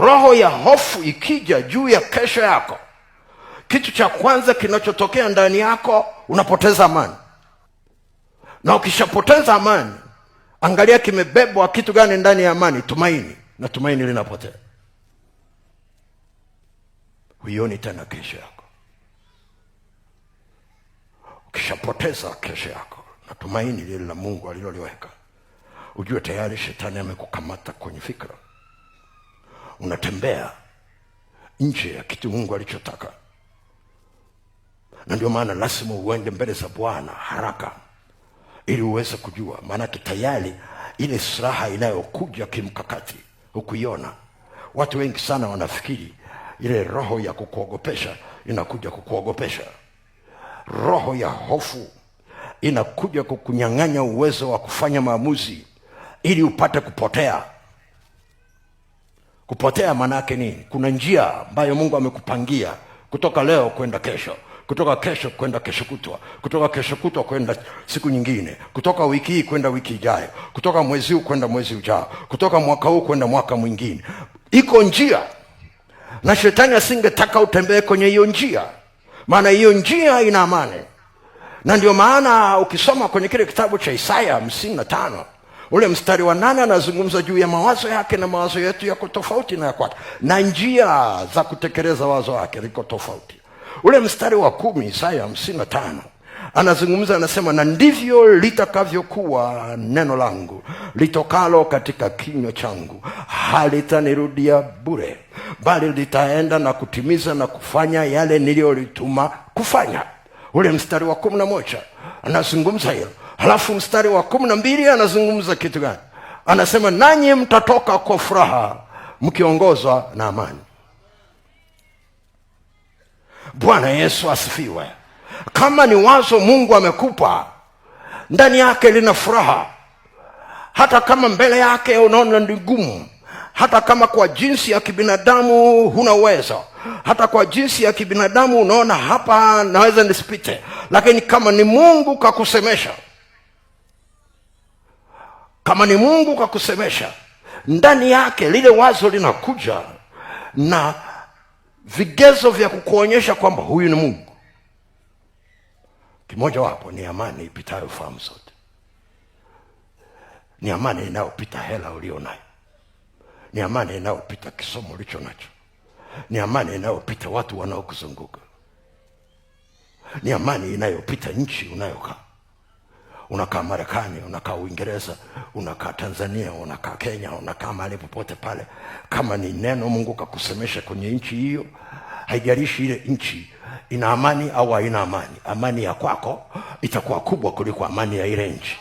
roho ya hofu ikija juu ya kesho yako, kitu cha kwanza kinachotokea ndani yako, unapoteza amani. Na ukishapoteza amani, angalia kimebebwa kitu gani ndani ya amani? Tumaini. Na tumaini linapotea, huioni tena kesho yako. Ukishapoteza kesho yako na tumaini lile la Mungu aliloliweka, ujue tayari shetani amekukamata kwenye fikra. Unatembea nje ya kitu Mungu alichotaka. Na ndio maana lazima uende mbele za Bwana haraka, ili uweze kujua. Maana tayari ile silaha inayokuja kimkakati hukuiona. Watu wengi sana wanafikiri ile roho ya kukuogopesha inakuja kukuogopesha. Roho ya hofu inakuja kukunyang'anya uwezo wa kufanya maamuzi ili upate kupotea. Kupotea maana yake nini? Kuna njia ambayo Mungu amekupangia kutoka leo kwenda kesho, kutoka kesho kwenda kesho kutwa, kutoka kesho kutwa kwenda siku nyingine, kutoka wiki hii kwenda wiki ijayo, kutoka mwezi huu kwenda mwezi ujao, kutoka mwaka huu kwenda mwaka mwingine. Iko njia, na shetani asingetaka utembee kwenye hiyo njia, maana hiyo njia ina amani. Na ndio maana ukisoma kwenye kile kitabu cha Isaya 55 ule mstari wa 8, anazungumza juu ya mawazo yake na mawazo yetu yako tofauti na yako, na njia za kutekeleza wazo yake liko tofauti. Ule mstari wa 10 Isaya 55 anazungumza, anasema, na ndivyo litakavyokuwa neno langu litokalo katika kinywa changu, halitanirudia bure, bali litaenda na kutimiza na kufanya yale niliyolituma kufanya. Ule mstari wa 11 anazungumza hilo. Halafu mstari wa 12 anazungumza kitu gani? Anasema, nanyi mtatoka kwa furaha mkiongozwa na amani. Bwana Yesu asifiwe. Kama ni wazo Mungu amekupa, ndani yake lina furaha. Hata kama mbele yake unaona ni gumu, hata kama kwa jinsi ya kibinadamu huna uwezo, hata kwa jinsi ya kibinadamu unaona hapa naweza nisipite, lakini kama ni Mungu kakusemesha, kama ni Mungu kakusemesha, ndani yake lile wazo linakuja na vigezo vya kukuonyesha kwamba huyu ni Mungu. Kimoja wapo ni amani ipitayo fahamu zote. Ni amani inayopita hela ulionayo. Ni amani inayopita kisomo ulicho nacho. Ni amani inayopita watu wanaokuzunguka. Ni amani inayopita nchi unayokaa. Unakaa Marekani, unakaa Uingereza, unakaa Tanzania, unakaa Kenya, unakaa mahali popote pale. Kama ni neno Mungu kakusemesha kwenye nchi hiyo, haijalishi ile nchi ina amani au haina amani, amani ya kwako itakuwa kubwa kuliko amani ya ile nchi.